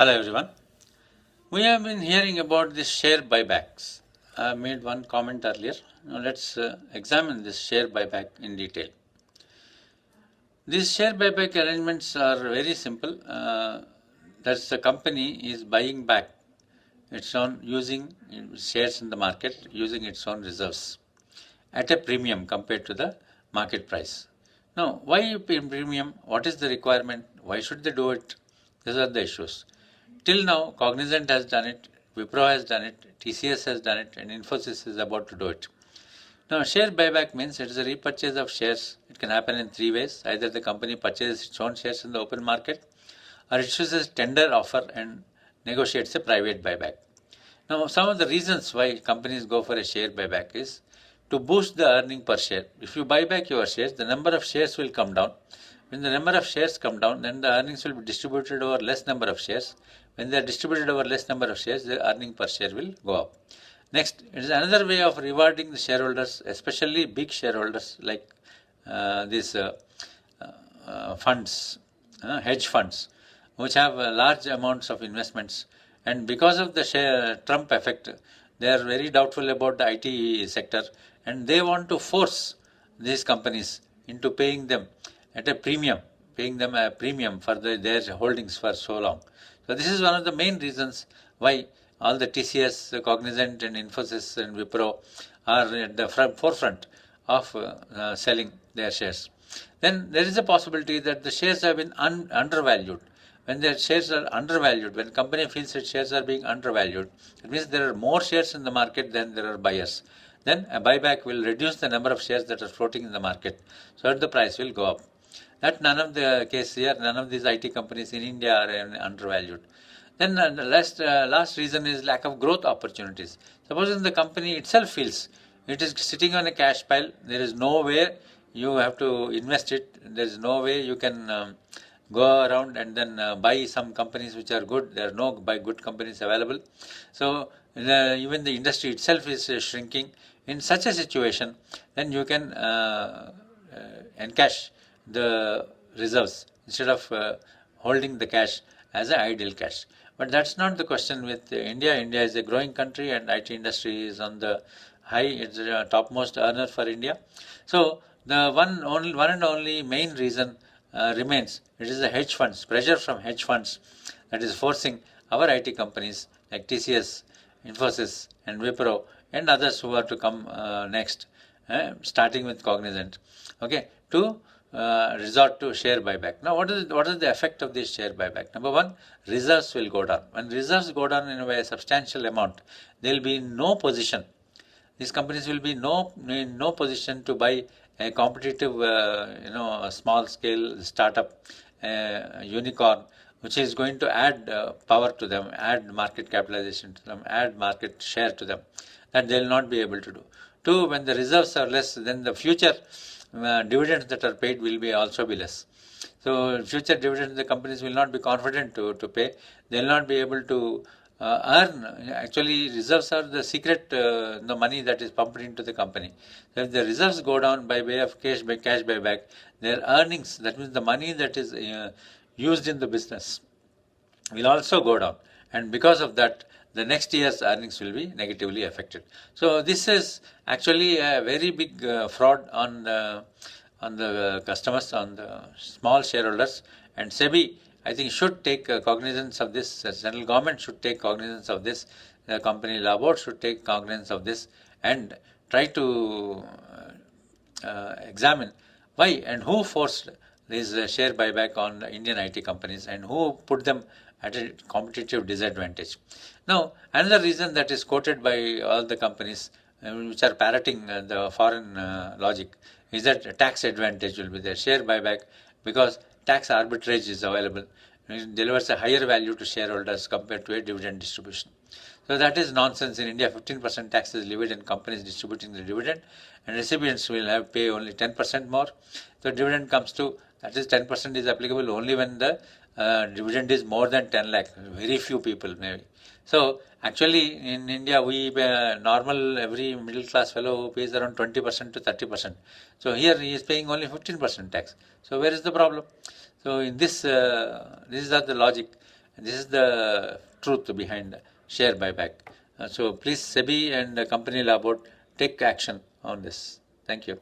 Hello everyone. We have been hearing about this share buybacks. I made one comment earlier. Now let's examine this share buyback in detail. These share buyback arrangements are very simple. That's the company is buying back its own using shares in the market using its own reserves at a premium compared to the market price. Now, why premium? What is the requirement? Why should they do it? These are the issues. Till now, Cognizant has done it, Wipro has done it, TCS has done it, and Infosys is about to do it. Now, share buyback means it is a repurchase of shares. It can happen in three ways. Either the company purchases its own shares in the open market, or it chooses tender offer and negotiates a private buyback. Now, some of the reasons why companies go for a share buyback is to boost the earning per share. If you buy back your shares, the number of shares will come down. When the number of shares come down, then the earnings will be distributed over less number of shares. When they are distributed over less number of shares, the earning per share will go up. Next, it is another way of rewarding the shareholders, especially big shareholders like these funds, hedge funds, which have large amounts of investments. And because of the Trump effect, they are very doubtful about the IT sector, and they want to force these companies into paying them at a premium, paying them a premium for their holdings for so long. So this is one of the main reasons why all the TCS, Cognizant and Infosys and Wipro are at the forefront of selling their shares. Then there is a possibility that the shares have been undervalued. When their shares are undervalued, when a company feels its shares are being undervalued, it means there are more shares in the market than there are buyers. Then a buyback will reduce the number of shares that are floating in the market, so that the price will go up. That none of the case here, none of these IT companies in India are undervalued. Then the last reason is lack of growth opportunities. Suppose the company itself feels it is sitting on a cash pile, there is no way you have to invest it, there is no way you can go around and then buy some companies which are good. There are no buy good companies available. So even the industry itself is shrinking. In such a situation, then you can encash the reserves instead of holding the cash as an ideal cash. But that's not the question with India. India is a growing country and IT industry is on the high. It's a topmost earner for India. So the one and only main reason remains. It is the hedge funds, pressure from hedge funds that is forcing our IT companies like TCS, Infosys and Wipro and others who are to come next, starting with Cognizant, okay, to resort to share buyback. Now, what is the effect of this share buyback? Number one, reserves will go down. When reserves go down in a substantial amount, they will be in no position. These companies will be in no position to buy a competitive, a small scale startup, unicorn, which is going to add power to them, add market capitalization to them, add market share to them. That they will not be able to do. Two, when the reserves are less, then the future dividends that are paid will also be less. So future dividends the companies will not be confident to pay. They will not be able to earn. Actually, reserves are the secret, the money that is pumped into the company. So if the reserves go down by way of cash buyback, their earnings, that means the money that is used in the business, will also go down. And because of that, the next year's earnings will be negatively affected. So this is actually a very big fraud on the customers, on the small shareholders. And SEBI, I think, should take cognizance of this. The central government should take cognizance of this. The company law board should take cognizance of this and try to examine why and who forced this share buyback on Indian IT companies and who put them at a competitive disadvantage. Now, another reason that is quoted by all the companies which are parroting the foreign logic is that tax advantage will be there. Share buyback, because tax arbitrage is available. It delivers a higher value to shareholders compared to a dividend distribution. So that is nonsense. In India, 15% tax is levied in companies distributing the dividend, and recipients will have pay only 10% more. So dividend comes to, that is 10% is applicable only when the dividend is more than 10 lakh. Very few people maybe. So actually in India, we normal every middle class fellow who pays around 20% to 30%. So here he is paying only 15% tax. So where is the problem? So in this, these are the logic. This is the truth behind share buyback. So please, SEBI and Company Law Board, take action on this. Thank you.